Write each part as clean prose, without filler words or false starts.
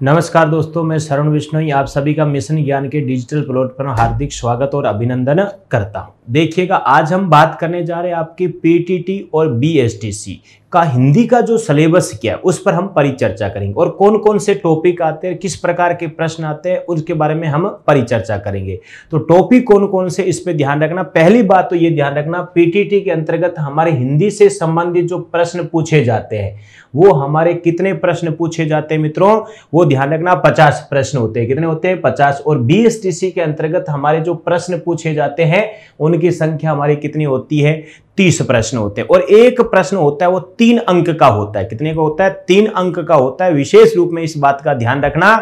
नमस्कार दोस्तों, मैं शरण विश्नोई आप सभी का मिशन ज्ञान के डिजिटल प्लेटफॉर्म पर हार्दिक स्वागत और अभिनंदन करता हूं। देखिएगा, आज हम बात करने जा रहे हैं आपके पीटीटी और बीएसटीसी का हिंदी का जो सिलेबस क्या है उस पर हम परिचर्चा करेंगे और कौन कौन से टॉपिक आते हैं, किस प्रकार के प्रश्न आते हैं उसके बारे में हम परिचर्चा करेंगे। तो टॉपिक कौन कौन से, इस पे ध्यान रखना। पहली बात तो ये ध्यान रखना, पीटीटी के अंतर्गत हमारे हिंदी से संबंधित जो प्रश्न पूछे जाते हैं वो हमारे कितने प्रश्न पूछे जाते हैं मित्रों, वो ध्यान रखना। 50 प्रश्न होते हैं। कितने होते हैं? 50। और बीएसटीसी के अंतर्गत हमारे जो प्रश्न पूछे जाते हैं उनकी संख्या हमारी कितनी होती है? 30 प्रश्न होते हैं। और एक प्रश्न होता है वो 3 अंक का होता है। कितने का होता है? 3 अंक का होता है। विशेष रूप में इस बात का ध्यान रखना,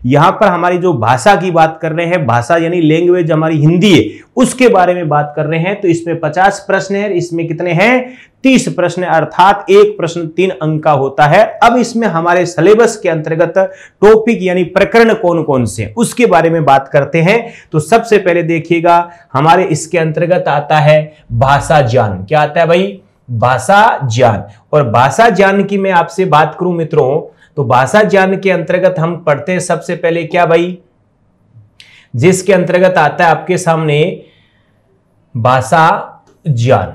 यहां पर हमारी जो भाषा की बात कर रहे हैं, भाषा यानी लैंग्वेज हमारी हिंदी है, उसके बारे में बात कर रहे हैं। तो इसमें 50 प्रश्न है, इसमें कितने हैं? 30 प्रश्न, अर्थात एक प्रश्न 3 अंक का होता है। अब इसमें हमारे सिलेबस के अंतर्गत टॉपिक यानी प्रकरण कौन कौन से उसके बारे में बात करते हैं। तो सबसे पहले देखिएगा, हमारे इसके अंतर्गत आता है भाषा ज्ञान। क्या आता है भाई? भाषा ज्ञान। और भाषा ज्ञान की मैं आपसे बात करूं मित्रों, तो भाषा ज्ञान के अंतर्गत हम पढ़ते हैं सबसे पहले क्या भाई, जिसके अंतर्गत आता है आपके सामने भाषा ज्ञान।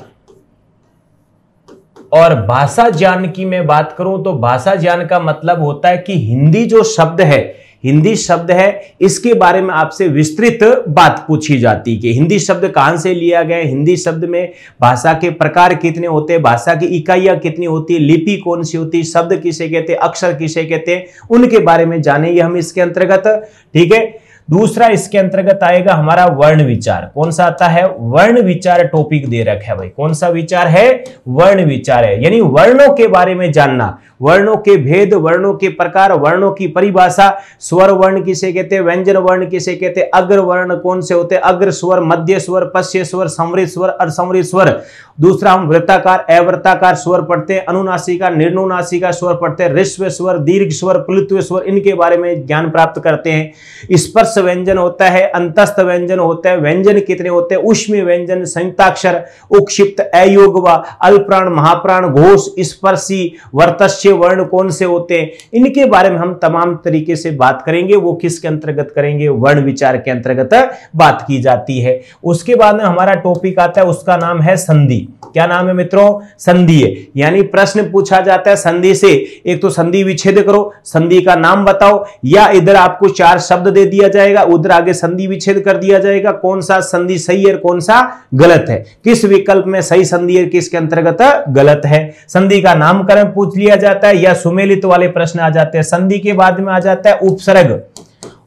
और भाषा ज्ञान की मैं बात करूं तो भाषा ज्ञान का मतलब होता है कि हिंदी जो शब्द है, हिंदी शब्द है, इसके बारे में आपसे विस्तृत बात पूछी जाती है कि हिंदी शब्द कहां से लिया गया है, हिंदी शब्द में भाषा के प्रकार कितने होते हैं, भाषा की इकाइयां कितनी होती है, लिपि कौन सी होती है, शब्द किसे कहते हैं, अक्षर किसे कहते हैं, उनके बारे में जानेंगे हम इसके अंतर्गत। ठीक है। दूसरा इसके अंतर्गत आएगा हमारा वर्ण विचार। कौन सा आता है? वर्ण विचार टॉपिक दे रखा है भाई। कौन सा विचार है? वर्ण विचार है, यानी वर्णों के बारे में जानना, वर्णों के भेद, वर्णों के प्रकार, वर्णों की परिभाषा, स्वर वर्ण किसे कहते हैं, व्यंजन वर्ण किसे कहते हैं, अग्र वर्ण कौन से होते हैं, अग्र स्वर, मध्य स्वर, पश्य स्वर, समृद्ध स्वर, अर्धसमृद्ध स्वर। दूसरा हम वृत्ताकार, अवृत्ताकार स्वर पढ़ते हैं, अनुनासिका, निर्नुनासिका स्वर पढ़ते हैं, ऋस्व स्वर, दीर्घ स्वर, प्लुत्व स्वर, इनके बारे में ज्ञान प्राप्त करते हैं। स्पर्श व्यंजन होता है, अंतस्थ व्यंजन होता है, व्यंजन कितने होते हैं, ऊष्मीय व्यंजन, संयुक्ताक्षर, उक्षिप्त, अयोगवा, अल्पप्राण, महाप्राण, घोष, स्पर्शी, वर्तस्य वर्ण कौन से होते हैं, इनके बारे में हम तमाम तरीके से बात करेंगे। वो किसके अंतर्गत करेंगे? वर्ण विचार के अंतर्गत बात की जाती है। उसके बाद में हमारा टॉपिक आता है, उसका नाम है संधि। क्या नाम है मित्रों? संधि है। यानी प्रश्न पूछा जाता है संधि से, एक तो संधि विच्छेद करो, संधि का नाम बताओ, या इधर आपको 4 शब्द दे दिया जाएगा, उधर आगे संधि विच्छेद कर दिया जाएगा, कौन सा संधि सही है कौन सा गलत है, किस विकल्प में सही संधि है किसके अंतर्गत गलत है। संधि का नामकरण पूछ लिया जाता है, या सुमेलित वाले प्रश्न आ जाते हैं। संधि के बाद में आ जाता है उपसर्ग,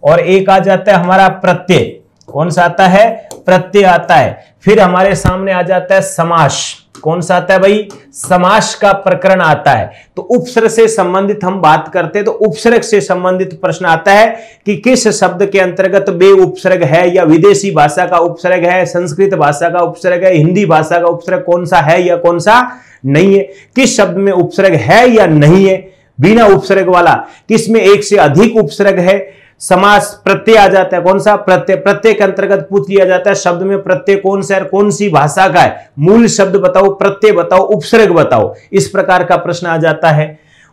और एक आ जाता है हमारा प्रत्यय। कौन सा आता है? प्रत्यय आता है। फिर हमारे सामने आ जाता है समास। कौन सा आता है भाई? समास का प्रकरण आता है। तो उपसर्ग से संबंधित हम बात करते हैं, तो उपसर्ग से संबंधित प्रश्न आता है कि किस शब्द के अंतर्गत बे उपसर्ग है, या विदेशी भाषा का उपसर्ग है, संस्कृत भाषा का उपसर्ग है, हिंदी भाषा का उपसर्ग कौन सा है या कौन सा नहीं है, किस शब्द में उपसर्ग है या नहीं है, बिना उपसर्ग वाला, किसमें एक से अधिक उपसर्ग है। समास प्रत्यय आ जाता है। कौन सा? प्रत्यय। प्रत्यय के अंतर्गत पूछ लिया जाता है शब्द में प्रत्यय कौन सा है, कौन सी भाषा का है, मूल शब्द बताओ, प्रत्यय बताओ, उपसर्ग बताओ, इस प्रकार का प्रश्न आ जाता है।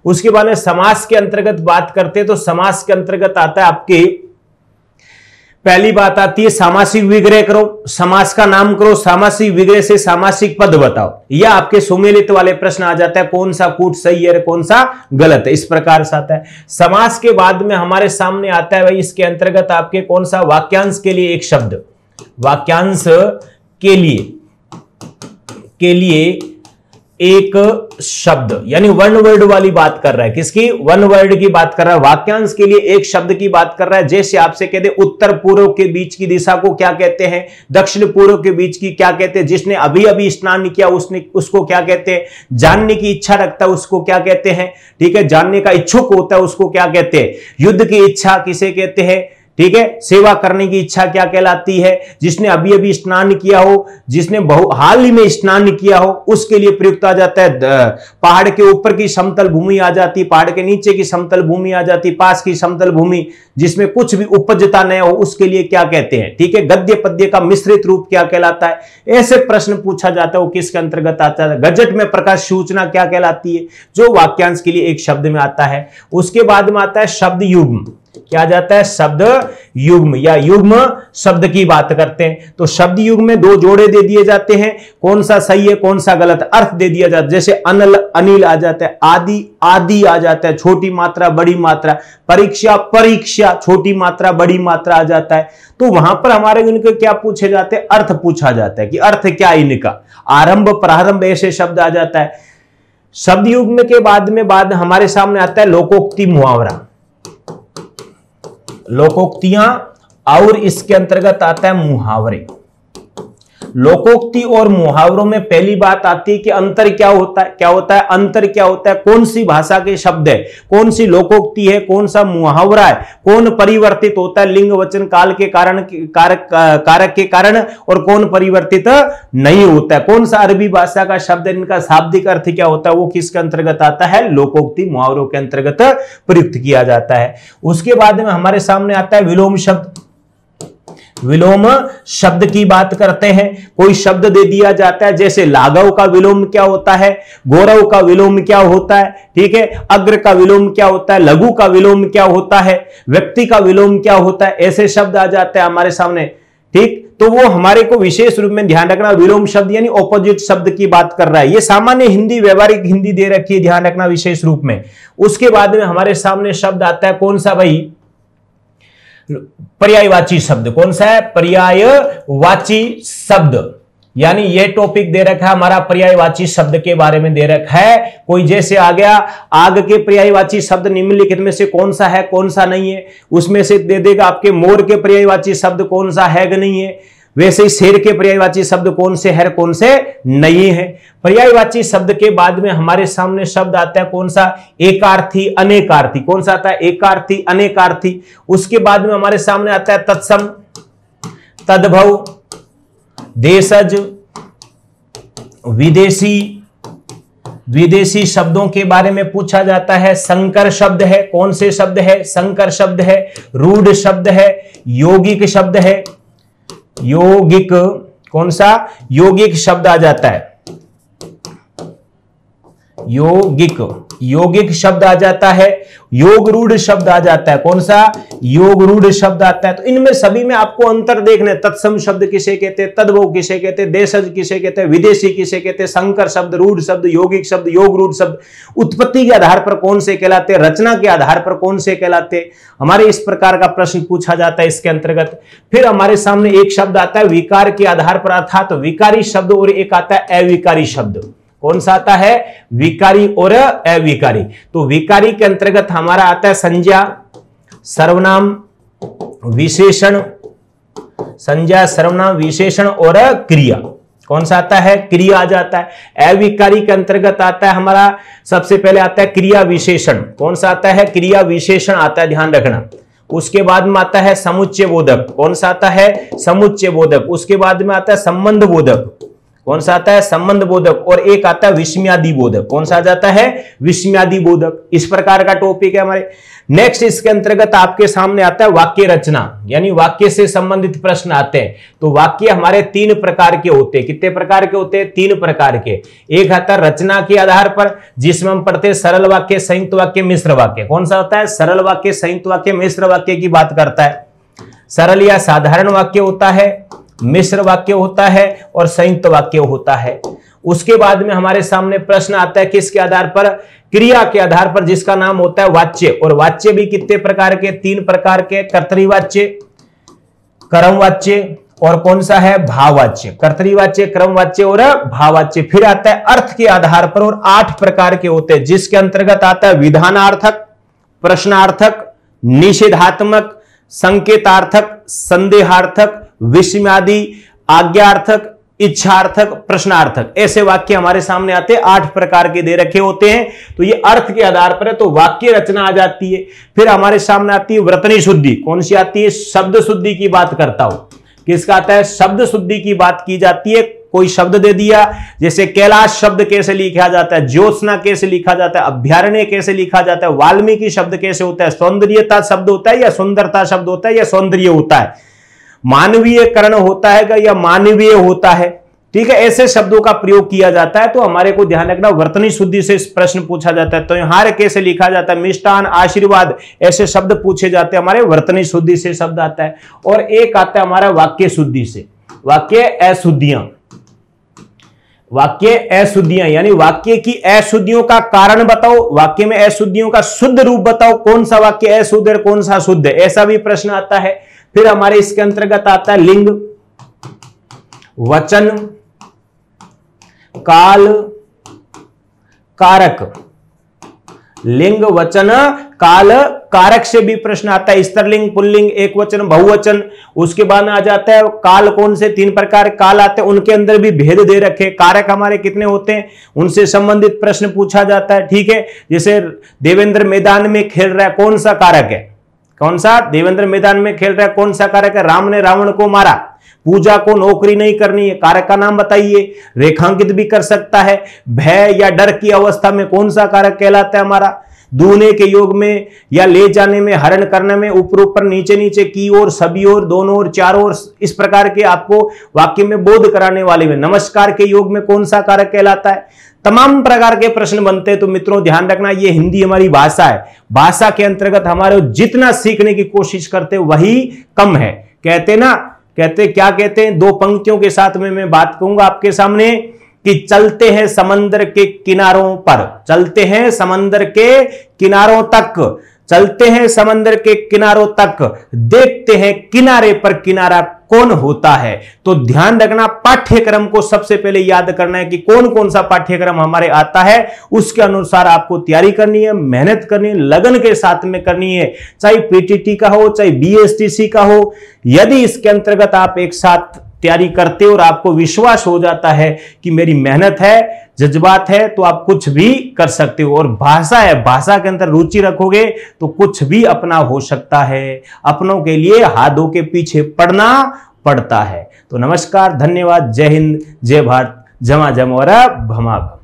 उसके बाद में समास के अंतर्गत बात करते हैं, तो समास के अंतर्गत आता है आपके, पहली बात आती है सामासिक विग्रह करो, समास का नाम करो, सामासिक विग्रह से सामासिक पद बताओ, या आपके सुमेलित वाले प्रश्न आ जाता है कौन सा कूट सही है कौन सा गलत है, इस प्रकार से आता है। समास के बाद में हमारे सामने आता है भाई, इसके अंतर्गत आपके कौन सा, वाक्यांश के लिए एक शब्द, वाक्यांश के लिए एक शब्द, यानी वन वर्ड वाली बात कर रहा है। किसकी? वन वर्ड की बात कर रहा है। वाक्यांश के लिए एक शब्द की बात कर रहा है। जैसे आपसे कहते हैं उत्तर पूर्व के बीच की दिशा को क्या कहते हैं, दक्षिण पूर्व के बीच की क्या कहते हैं, जिसने अभी अभी स्नान किया उसको क्या कहते हैं, जानने की इच्छा रखता है उसको क्या कहते हैं, ठीक है, जानने का इच्छुक होता है उसको क्या कहते हैं, युद्ध की इच्छा किसे कहते हैं, ठीक है। सेवा करने की इच्छा क्या कहलाती है? जिसने अभी अभी स्नान किया हो, जिसने हाल ही में स्नान किया हो, उसके लिए प्रयुक्त आ जाता है। पहाड़ के ऊपर की समतल भूमि आ जाती, पहाड़ के नीचे की समतल भूमि आ जाती, पास की समतल भूमि जिसमें कुछ भी उपजता न हो, उसके लिए क्या कहते हैं? ठीक है। गद्य पद्य का मिश्रित रूप क्या कहलाता है? ऐसे प्रश्न पूछा जाता है, वो किसके अंतर्गत आता है? गजट में प्रकाश सूचना क्या कहलाती है? जो वाक्यांश के लिए एक शब्द में आता है। उसके बाद में आता है शब्द युग्म। क्या जाता है? शब्द युग्म या युग्म शब्द की बात करते हैं। तो शब्द युग्म में दो जोड़े दे दिए जाते हैं, कौन सा सही है कौन सा गलत, अर्थ दे दिया जाता है। जैसे अनल अनिल आ जाता है, आदि आदि आ जाता है, छोटी मात्रा बड़ी मात्रा, परीक्षा परीक्षा छोटी मात्रा बड़ी मात्रा आ जाता है। तो वहां पर हमारे इनके क्या पूछे जाते हैं? अर्थ पूछा जाता है कि अर्थ क्या इनका, आरंभ प्रारंभ ऐसे शब्द आ जाता है। शब्द युग्म के बाद हमारे सामने आता है लोकोक्ति मुहावरा, लोकोक्तियां, और इसके अंतर्गत आता है मुहावरे। लोकोक्ति और मुहावरों में पहली बात आती है कि अंतर क्या होता है? क्या होता है अंतर? क्या होता है? कौन सी भाषा के शब्द है, कौन सी लोकोक्ति है, कौन सा मुहावरा है, कौन परिवर्तित होता है लिंग वचन काल के कारण कारक के कारण, और कौन परिवर्तित नहीं होता है, कौन सा अरबी भाषा का शब्द है, इनका शाब्दिक अर्थ क्या होता है, वो किसके अंतर्गत आता है? लोकोक्ति मुहावरों के अंतर्गत प्रयुक्त किया जाता है। उसके बाद में हमारे सामने आता है विलोम शब्द। विलोम शब्द की बात करते हैं। कोई शब्द दे दिया जाता है, जैसे लाघव का विलोम क्या होता है, गौरव का विलोम क्या होता है, ठीक है, अग्र का विलोम क्या होता है, लघु का विलोम क्या होता है, व्यक्ति का विलोम क्या होता है, ऐसे शब्द आ जाते हैं हमारे सामने। ठीक, तो वो हमारे को विशेष रूप में ध्यान रखना, विलोम शब्द यानी ऑपोजिट शब्द की बात कर रहा है। ये सामान्य हिंदी, व्यवहारिक हिंदी दे रखी है, ध्यान रखना विशेष रूप में। उसके बाद में हमारे सामने शब्द आता है कौन सा भाई? पर्यायवाची शब्द। कौन सा है? पर्यायवाची शब्द। यानी ये टॉपिक दे रखा है हमारा पर्यायवाची शब्द के बारे में दे रखा है। कोई जैसे आ गया, आग के पर्यायवाची शब्द निम्नलिखित में से कौन सा है कौन सा नहीं है, उसमें से दे देगा आपके मोर के पर्यायवाची शब्द कौन सा है कि नहीं है। वैसे ही शेर के पर्यायवाची शब्द कौन से है कौन से नहीं है। पर्यायवाची शब्द के बाद में हमारे सामने शब्द आता है कौन सा? एकार्थी अनेकार्थी। कौन सा आता है? एकार्थी अनेकार्थी। उसके बाद में हमारे सामने आता है तत्सम, तद्भव, देशज, विदेशी। विदेशी शब्दों के बारे में पूछा जाता है। संकर शब्द है, कौन से शब्द है? संकर शब्द है। रूढ़ शब्द है, यौगिक शब्द है। यौगिक, कौन सा? यौगिक शब्द आ जाता है, यौगिक, यौगिक शब्द आ जाता है। योग रूढ़ शब्द आ जाता है, कौन सा? योग रूढ़ शब्द आता है। तो इनमें सभी में आपको अंतर देखना है। तत्सम शब्द किसे कहते हैं, तद्भव किसे कहते हैं, देशज किसे कहते हैं, विदेशी किसे कहते हैं, संकर शब्द, रूढ़ शब्द, यौगिक शब्द, योग रूढ़ शब्द उत्पत्ति के आधार पर कौन से कहलाते हैं, रचना के आधार पर कौन से कहलाते हैं। हमारे इस प्रकार का प्रश्न पूछा जाता है इसके अंतर्गत। फिर हमारे सामने एक शब्द आता है विकार के आधार पर, अर्थात विकारी शब्द, और एक आता है अविकारी शब्द। कौन सा आता है? विकारी और अविकारी। तो विकारी के अंतर्गत हमारा आता है संज्ञा, सर्वनाम, विशेषण, संज्ञा, सर्वनाम, विशेषण और क्रिया। कौन सा आता है? क्रिया आ जाता है। अविकारी के अंतर्गत आता है हमारा, सबसे पहले आता है क्रिया विशेषण। कौन सा आता है? क्रिया विशेषण आता है, ध्यान रखना। उसके बाद में आता है समुच्चय बोधक। कौन सा आता है? समुच्चय बोधक। उसके बाद में आता है संबंध बोधक। कौन सा आता है? संबंध बोधक। और एक आता है विस्मयादि बोधक। कौन सा आ जाता है? विस्मयादि बोधक। इस प्रकार का टॉपिक है हमारे। नेक्स्ट इसके अंतर्गत आपके सामने आता है वाक्य रचना, यानी वाक्य से संबंधित प्रश्न आते हैं। तो वाक्य हमारे तीन प्रकार के होते हैं। कितने प्रकार के होते हैं? तीन प्रकार के। एक आता है रचना के आधार पर, जिसमें हम पढ़ते हैं सरल वाक्य, संयुक्त वाक्य, मिश्र वाक्य। कौन सा होता है? सरल वाक्य, संयुक्त वाक्य, मिश्र वाक्य की बात करता है। सरल या साधारण वाक्य होता है, मिश्र वाक्य होता है और संयुक्त वाक्य होता है। उसके बाद में हमारे सामने प्रश्न आता है किसके आधार पर? क्रिया के आधार पर, जिसका नाम होता है वाच्य। और वाच्य भी कितने प्रकार के? तीन प्रकार के। कर्तरीवाच्य, क्रमवाच्य और कौन सा है? भाववाच्य। कर्तरीवाच्य, क्रमवाच्य और भाववाच्य। फिर आता है अर्थ के आधार पर, और 8 प्रकार के होते हैं, जिसके अंतर्गत आता है विधानार्थक, प्रश्नार्थक, निषेधात्मक, संकेतार्थक, संदेहार्थक, विस्मयादि, आज्ञार्थक, इच्छार्थक, प्रश्नार्थक, ऐसे वाक्य हमारे सामने आते हैं। 8 प्रकार के दे रखे होते हैं। तो ये अर्थ के आधार पर है तो वाक्य रचना आ जाती है। फिर हमारे सामने आती है वर्तनी शुद्धि। कौन सी आती है? शब्द शुद्धि की बात करता हूं। किसका आता है? शब्द शुद्धि की बात की जाती है। कोई शब्द दे दिया, जैसे कैलाश शब्द कैसे लिखा जाता है, ज्योत्सना कैसे लिखा जाता है, अभ्यारण्य कैसे लिखा जाता है, वाल्मीकि शब्द कैसे होता है, सौंदर्यता शब्द होता है या सुंदरता शब्द होता है या सौंदर्य होता है, मानवीय करण होता है या मानवीय होता है। ठीक है, ऐसे शब्दों का प्रयोग किया जाता है। तो हमारे को ध्यान रखना, वर्तनी शुद्धि से प्रश्न पूछा जाता है। त्योहार कैसे लिखा जाता है, मिष्टान, आशीर्वाद, ऐसे शब्द पूछे जाते हैं, हमारे वर्तनी शुद्धि से शब्द आता है। और एक आता है हमारा वाक्य शुद्धि से, वाक्य अशुद्धियां। वाक्य अशुद्धियां यानी वाक्य की अशुद्धियों का कारण बताओ, वाक्य में अशुद्धियों का शुद्ध रूप बताओ, कौन सा वाक्य अशुद्ध है कौन सा शुद्ध है, ऐसा भी प्रश्न आता है। फिर हमारे इसके अंतर्गत आता है लिंग, वचन, काल, कारक। लिंग, वचन, काल, कारक से भी प्रश्न आता है। स्त्रीलिंग, पुल्लिंग, एक वचन, बहुवचन। उसके बाद आ जाता है काल, कौन से 3 प्रकार काल आते हैं, उनके अंदर भी भेद दे रखे। कारक हमारे कितने होते हैं, उनसे संबंधित प्रश्न पूछा जाता है। ठीक है, जैसे देवेंद्र मैदान में खेल रहा है, कौन सा कारक है? कौन सा? देवेंद्र मैदान में खेल रहा है, कौन सा कारक है? राम ने रावण को मारा, पूजा को नौकरी नहीं करनी है, कारक का नाम बताइए। रेखांकित भी कर सकता है। भय या डर की अवस्था में कौन सा कारक कहलाता है हमारा? दूने के योग में या ले जाने में, हरण करने में, ऊपर ऊपर, नीचे नीचे, की ओर, सभी ओर, दोनों ओर, चारों ओर, इस प्रकार के आपको वाक्य में बोध कराने वाले में नमस्कार के योग में कौन सा कारक कहलाता है? तमाम प्रकार के प्रश्न बनते हैं। तो मित्रों ध्यान रखना, ये हिंदी हमारी भाषा है। भाषा के अंतर्गत हमारे जितना सीखने की कोशिश करते वही कम है। कहते ना, कहते क्या कहते हैं, 2 पंक्तियों के साथ में मैं बात कहूंगा आपके सामने कि चलते हैं समंदर के किनारों पर, चलते हैं समंदर के किनारों तक, चलते हैं समंदर के किनारों तक, देखते हैं किनारे पर किनारा कौन होता है। तो ध्यान रखना, पाठ्यक्रम को सबसे पहले याद करना है कि कौन कौन सा पाठ्यक्रम हमारे आता है, उसके अनुसार आपको तैयारी करनी है, मेहनत करनी है, लगन के साथ में करनी है। चाहे पीटीटी का हो, चाहे बीएसटीसी का हो, यदि इसके अंतर्गत आप एक साथ तैयारी करते हो और आपको विश्वास हो जाता है कि मेरी मेहनत है, जज्बात है, तो आप कुछ भी कर सकते हो। और भाषा है, भाषा के अंदर रुचि रखोगे तो कुछ भी अपना हो सकता है। अपनों के लिए हाथों के पीछे पड़ना पड़ता है। तो नमस्कार, धन्यवाद, जय हिंद, जय भारत, जमा जम और भमा भम।